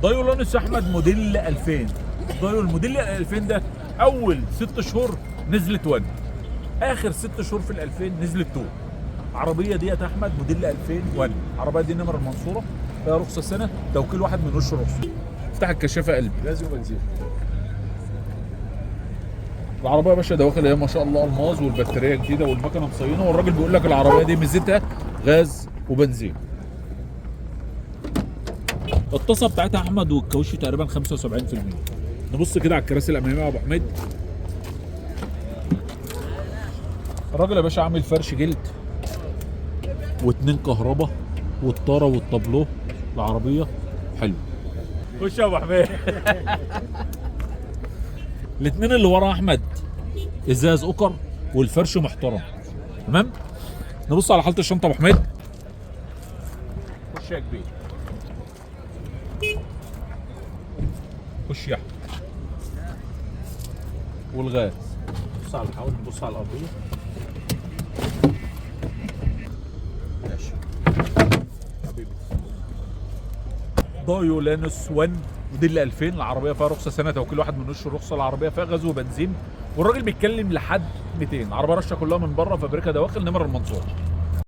دايو لانوس احمد موديل 2000. دايو الموديل 2000 ده اول 6 شهور نزلت 1، اخر 6 شهور في ال 2000 نزلت 2. العربيه ديت احمد موديل 2001. العربيه دي نمر المنصوره، فيها رخصه سنه، توكيل واحد من وش رخصه. افتح الكشافه يا قلبي. غاز وبنزين. العربيه يا باشا دواخل هي ما شاء الله الماظ، والبطاريه جديده والمكنه مصينه، والراجل بيقول لك العربيه دي ميزتها غاز وبنزين. الطاسه بتاعتها احمد والكاوتش تقريبا 75%. نبص كده على الكراسي الاماميه يا ابو حميد. الراجل يا باشا عامل فرش جلد واتنين كهرباء والطاره والطابلوه. العربيه حلو. خش يا ابو حميد. الاتنين اللي ورا احمد ازاز اوكر والفرش محترم. تمام. نبص على حاله الشنطه يا ابو حميد. خش يا كبير. خش يا احمد. والغاز. نبص على الحوض، نبص على الارضيه. ماشي حبيبي. دايو لانوس 1 موديل 2000. العربيه فيها رخصه سنه، توكيل واحد من وش الرخصه. العربيه فيها غاز وبنزين، والراجل بيتكلم لحد 200. عربيه رشه كلها من بره، فابريكا دواخل، نمر المنصوره.